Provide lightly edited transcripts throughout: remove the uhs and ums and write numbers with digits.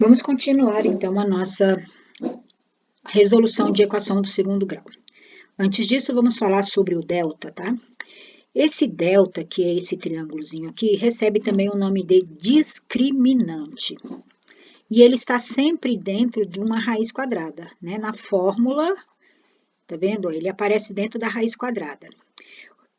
Vamos continuar, então, a nossa resolução de equação do segundo grau. Antes disso, vamos falar sobre o delta, tá? Esse delta, que é esse triângulozinho aqui, recebe também o nome de discriminante. E ele está sempre dentro de uma raiz quadrada, né? Na fórmula, tá vendo? Ele aparece dentro da raiz quadrada.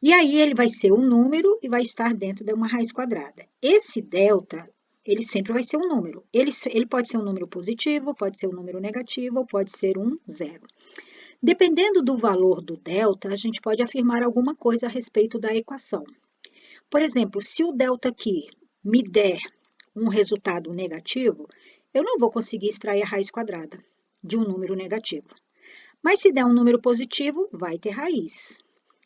E aí, ele vai ser um número e vai estar dentro de uma raiz quadrada. Esse delta, ele sempre vai ser um número. Ele pode ser um número positivo, pode ser um número negativo, ou pode ser um zero. Dependendo do valor do delta, a gente pode afirmar alguma coisa a respeito da equação. Por exemplo, se o delta aqui me der um resultado negativo, eu não vou conseguir extrair a raiz quadrada de um número negativo. Mas se der um número positivo, vai ter raiz.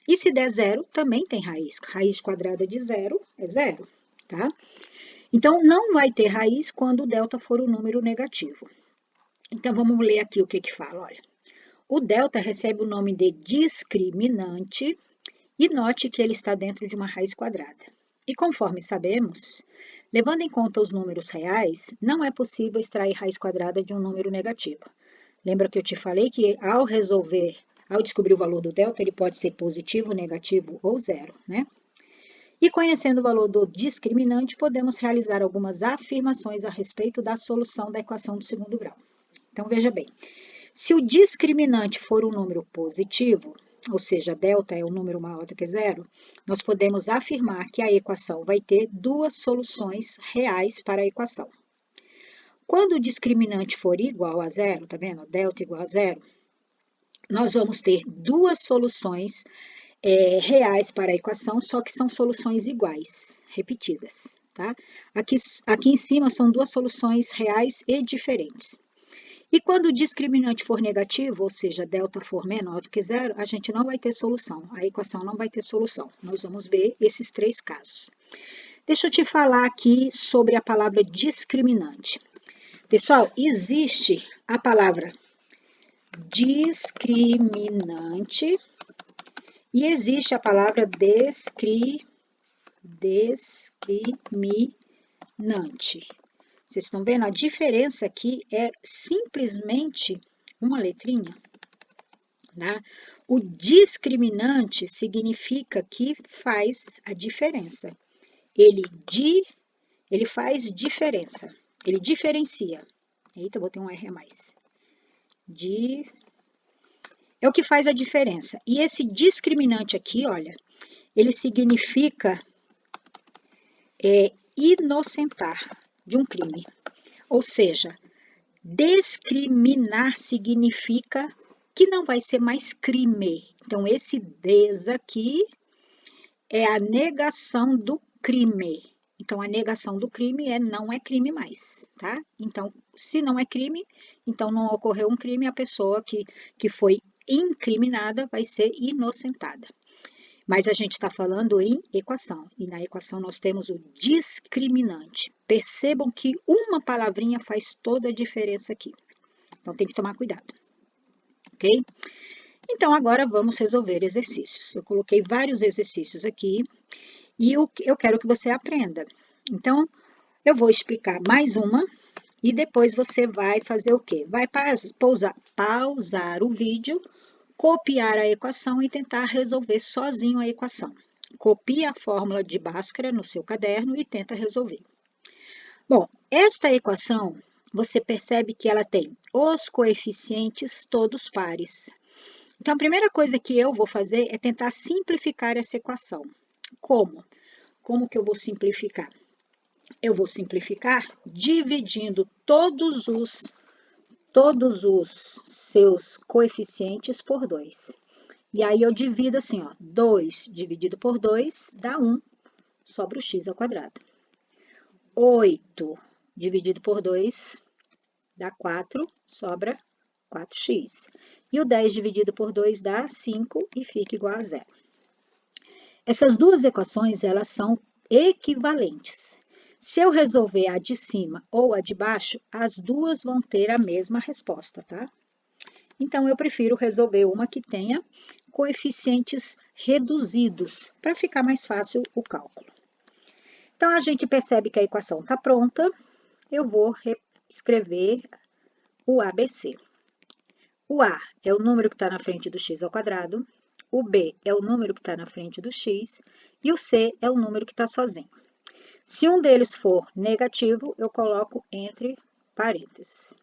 E se der zero, também tem raiz. Raiz quadrada de zero é zero, tá? Então, não vai ter raiz quando o delta for um número negativo. Então, vamos ler aqui o que fala, olha. O delta recebe o nome de discriminante e note que ele está dentro de uma raiz quadrada. E conforme sabemos, levando em conta os números reais, não é possível extrair raiz quadrada de um número negativo. Lembra que eu te falei que ao descobrir o valor do delta, ele pode ser positivo, negativo ou zero, né? E conhecendo o valor do discriminante, podemos realizar algumas afirmações a respeito da solução da equação do segundo grau. Então, veja bem, se o discriminante for um número positivo, ou seja, delta é um número maior do que zero, nós podemos afirmar que a equação vai ter duas soluções reais para a equação. Quando o discriminante for igual a zero, tá vendo? Delta igual a zero, nós vamos ter duas soluções reais para a equação, só que são soluções iguais, repetidas, tá? Aqui em cima são duas soluções reais e diferentes. E quando o discriminante for negativo, ou seja, delta for menor do que zero, a gente não vai ter solução, a equação não vai ter solução. Nós vamos ver esses três casos. Deixa eu te falar aqui sobre a palavra discriminante. Pessoal, existe a palavra discriminante e existe a palavra discriminante. Vocês estão vendo? A diferença aqui é simplesmente uma letrinha, né? O discriminante significa que faz a diferença. Ele faz diferença. Ele diferencia. Eita, botei um R a mais. É o que faz a diferença. E esse discriminante aqui, olha, ele significa inocentar de um crime. Ou seja, discriminar significa que não vai ser mais crime. Então, esse des aqui é a negação do crime. Então, a negação do crime não é crime mais, tá? Então, se não é crime, então não ocorreu um crime, a pessoa que foi incriminada vai ser inocentada. Mas a gente está falando em equação, e na equação nós temos o discriminante. Percebam que uma palavrinha faz toda a diferença aqui. Então, tem que tomar cuidado, ok? Então, agora vamos resolver exercícios. Eu coloquei vários exercícios aqui, e eu quero que você aprenda. Então, eu vou explicar mais uma, e depois você vai fazer o quê? Vai pausar o vídeo, copiar a equação e tentar resolver sozinho a equação. Copia a fórmula de Bhaskara no seu caderno e tenta resolver. Bom, esta equação, você percebe que ela tem os coeficientes todos pares. Então, a primeira coisa que eu vou fazer é tentar simplificar essa equação. Como? Como que eu vou simplificar? Eu vou simplificar dividindo todos os seus coeficientes por 2. E aí, eu divido assim, ó, 2 dividido por 2 dá 1, sobra o x ao quadrado. 8 dividido por 2 dá 4, sobra 4x. E o 10 dividido por 2 dá 5 e fica igual a zero. Essas duas equações, elas são equivalentes. Se eu resolver a de cima ou a de baixo, as duas vão ter a mesma resposta, tá? Então, eu prefiro resolver uma que tenha coeficientes reduzidos, para ficar mais fácil o cálculo. Então, a gente percebe que a equação está pronta. Eu vou escrever o ABC. O A é o número que está na frente do x ao quadrado, o B é o número que está na frente do x e o C é o número que está sozinho. Se um deles for negativo, eu coloco entre parênteses.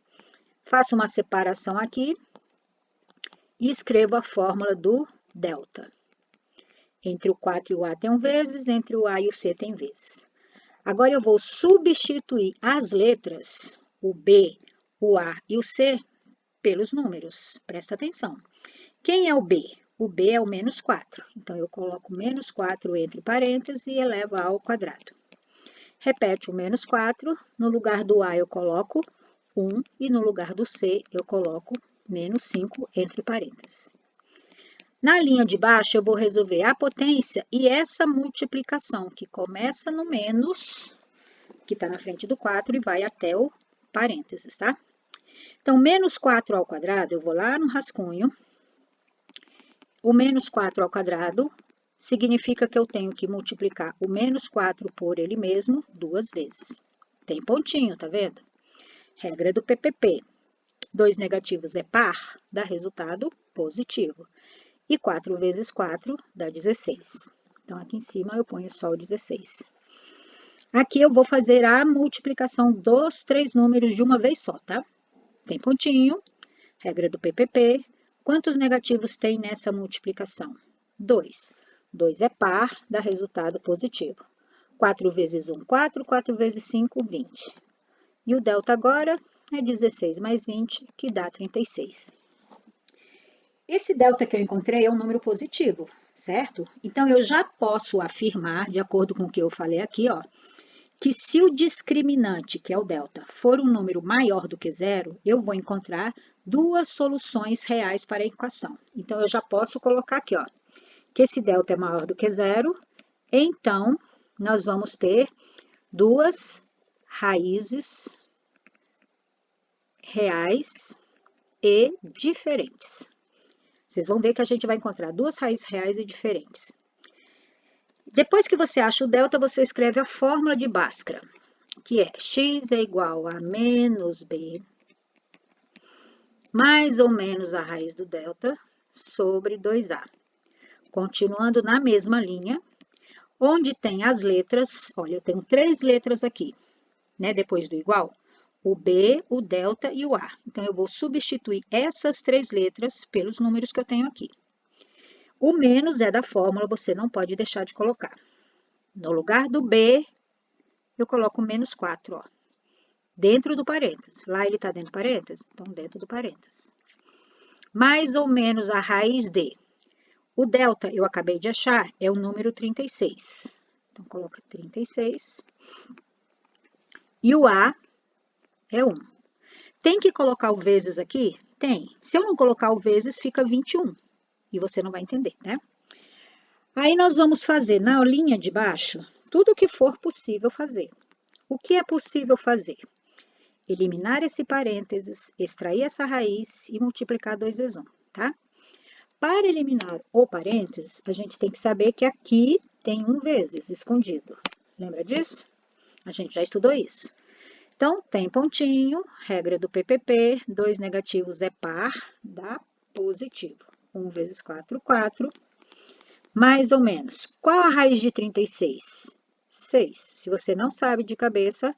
Faço uma separação aqui e escrevo a fórmula do delta. Entre o 4 e o A tem um vezes, entre o A e o C tem vezes. Agora eu vou substituir as letras, o B, o A e o C, pelos números. Presta atenção. Quem é o B? O B é o menos 4. Então, eu coloco menos 4 entre parênteses e elevo ao quadrado. Repete o menos 4. No lugar do A, eu coloco 1. E no lugar do C, eu coloco menos 5 entre parênteses. Na linha de baixo, eu vou resolver a potência e essa multiplicação, que começa no menos, que está na frente do 4, e vai até o parênteses, tá? Então, menos 4 ao quadrado, eu vou lá no rascunho. O menos 4 ao quadrado significa que eu tenho que multiplicar o menos 4 por ele mesmo 2 vezes. Tem pontinho, tá vendo? Regra do PPP. 2 negativos é par, dá resultado positivo. E 4 vezes 4 dá 16. Então, aqui em cima eu ponho só o 16. Aqui eu vou fazer a multiplicação dos 3 números de uma vez só, tá? Tem pontinho, regra do PPP. Quantos negativos tem nessa multiplicação? 2. 2 é par, dá resultado positivo. 4 vezes 1, 4. 4 vezes 5, 20. E o delta agora é 16 mais 20, que dá 36. Esse delta que eu encontrei é um número positivo, certo? Então, eu já posso afirmar, de acordo com o que eu falei aqui, ó, que se o discriminante, que é o delta, for um número maior do que zero, eu vou encontrar duas soluções reais para a equação. Então, eu já posso colocar aqui, ó, que esse delta é maior do que zero, então, nós vamos ter duas raízes reais e diferentes. Vocês vão ver que a gente vai encontrar duas raízes reais e diferentes. Depois que você acha o delta, você escreve a fórmula de Bhaskara, que é x é igual a menos b, mais ou menos a raiz do delta, sobre 2a. Continuando na mesma linha, onde tem as letras, olha, eu tenho 3 letras aqui, né, depois do igual, o b, o delta e o a. Então, eu vou substituir essas 3 letras pelos números que eu tenho aqui. O menos é da fórmula, você não pode deixar de colocar. No lugar do B, eu coloco menos 4, ó. Dentro do parênteses. Lá ele está dentro do parênteses? Então, dentro do parênteses. Mais ou menos a raiz de. O delta, eu acabei de achar, é o número 36. Então, coloca 36. E o A é 1. Tem que colocar o vezes aqui? Tem. Se eu não colocar o vezes, fica 21. E você não vai entender, né? Aí, nós vamos fazer na linha de baixo tudo o que for possível fazer. O que é possível fazer? Eliminar esse parênteses, extrair essa raiz e multiplicar 2 vezes 1, tá? Para eliminar o parênteses, a gente tem que saber que aqui tem 1 vezes escondido. Lembra disso? A gente já estudou isso. Então, tem pontinho, regra do PPP, 2 negativos é par, dá positivo. 1 vezes 4, 4. Mais ou menos. Qual a raiz de 36? 6. Se você não sabe de cabeça,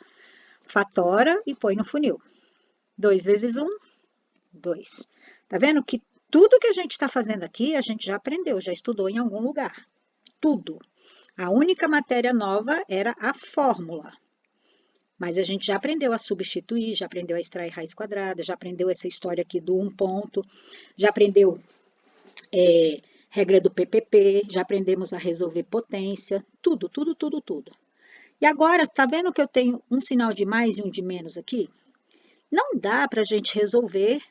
fatora e põe no funil. 2 vezes 1, 2. Tá vendo que tudo que a gente está fazendo aqui, a gente já aprendeu, já estudou em algum lugar. Tudo. A única matéria nova era a fórmula. Mas a gente já aprendeu a substituir, já aprendeu a extrair raiz quadrada, já aprendeu essa história aqui do 1 ponto, já aprendeu regra do PPP, já aprendemos a resolver potência, tudo, tudo, tudo, tudo. E agora, tá vendo que eu tenho um sinal de mais e um de menos aqui? Não dá para a gente resolver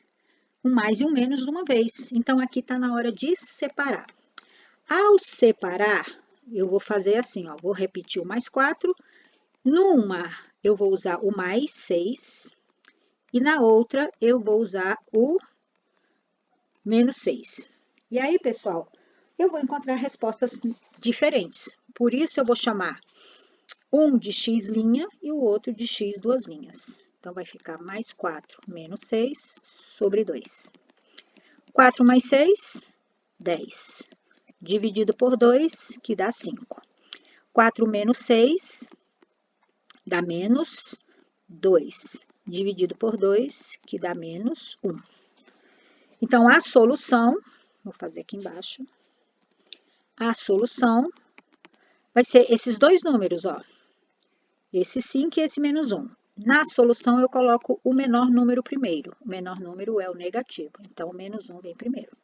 um mais e um menos de uma vez. Então, aqui está na hora de separar. Ao separar, eu vou fazer assim, ó, vou repetir o mais 4. Numa, eu vou usar o mais 6. E na outra, eu vou usar o menos 6. E aí, pessoal, eu vou encontrar respostas diferentes. Por isso, eu vou chamar um de x' e o outro de x 2 linhas. Então, vai ficar mais 4 menos 6 sobre 2. 4 mais 6, 10. Dividido por 2, que dá 5. 4 menos 6 dá menos 2. Dividido por 2, que dá menos 1. Então, a solução, vou fazer aqui embaixo, a solução vai ser esses dois números, ó. Esse 5 e esse menos 1. Na solução, eu coloco o menor número primeiro. O menor número é o negativo, então o menos 1 vem primeiro.